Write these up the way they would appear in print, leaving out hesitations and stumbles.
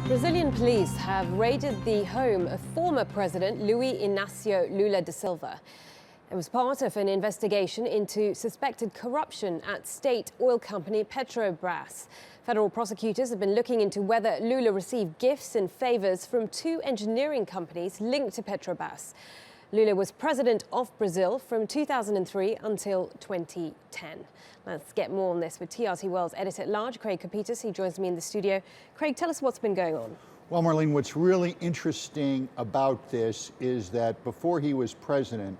Brazilian police have raided the home of former President Luiz Inácio Lula da Silva. It was part of an investigation into suspected corruption at state oil company Petrobras. Federal prosecutors have been looking into whether Lula received gifts and favors from two engineering companies linked to Petrobras. Lula was president of Brazil from 2003 until 2010. Let's get more on this with TRT World's editor-at-large, Craig Copetas. He joins me in the studio. Craig, tell us what's been going on. Well, Marlene, what's really interesting about this is that before he was president,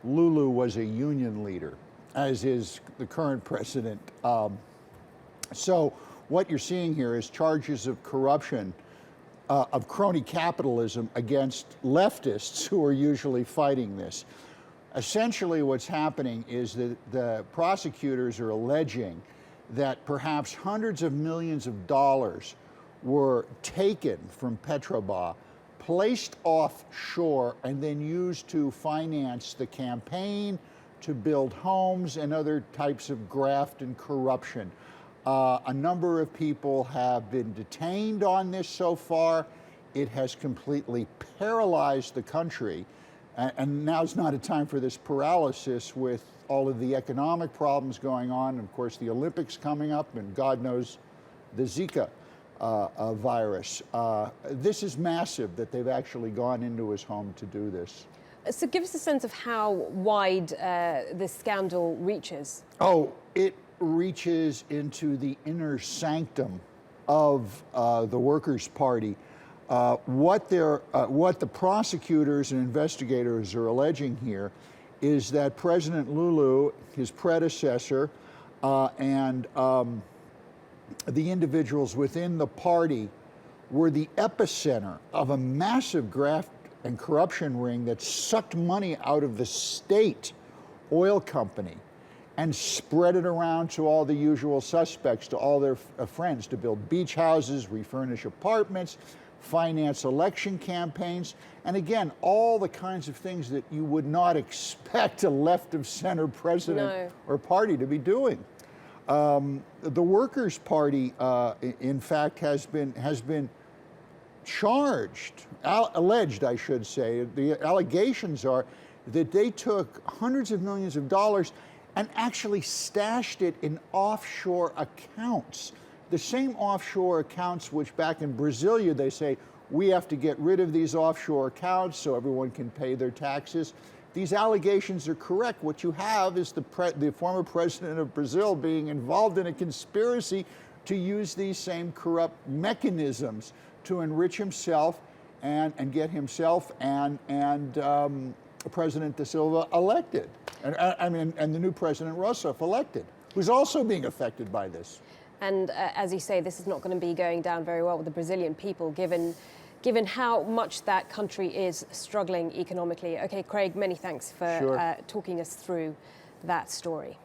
Lula was a union leader, as is the current president. So what you're seeing here is charges of corruption, of crony capitalism against leftists who are usually fighting this. Essentially what's happening is that the prosecutors are alleging that perhaps hundreds of millions of dollars were taken from Petrobras, placed offshore, and then used to finance the campaign, to build homes and other types of graft and corruption. A number of people have been detained on this so far. It has completely paralyzed the country. And now's not a time for this paralysis with all of the economic problems going on. Of course, the Olympics coming up, and God knows the Zika virus. This is massive that they've actually gone into his home to do this. So give us a sense of how wide this scandal reaches. Oh, it reaches into the inner sanctum of the Workers' Party. What the prosecutors and investigators are alleging here is that President Lula, his predecessor, and the individuals within the party were the epicenter of a massive graft and corruption ring that sucked money out of the state oil company and spread it around to all the usual suspects, to all their friends, to build beach houses, refurnish apartments, finance election campaigns, and again, all the kinds of things that you would not expect a left-of-center president or party to be doing. The Workers' Party, in fact, has been charged, alleged, I should say. The allegations are that they took hundreds of millions of dollars and actually stashed it in offshore accounts. The same offshore accounts which back in Brasilia they say, we have to get rid of these offshore accounts so everyone can pay their taxes. These allegations are correct. What you have is the former president of Brazil being involved in a conspiracy to use these same corrupt mechanisms to enrich himself and get himself and President da Silva elected. And the new President Rousseff elected, who's also being affected by this. And as you say, this is not going to be going down very well with the Brazilian people, given how much that country is struggling economically. Okay, Craig, many thanks for talking us through that story.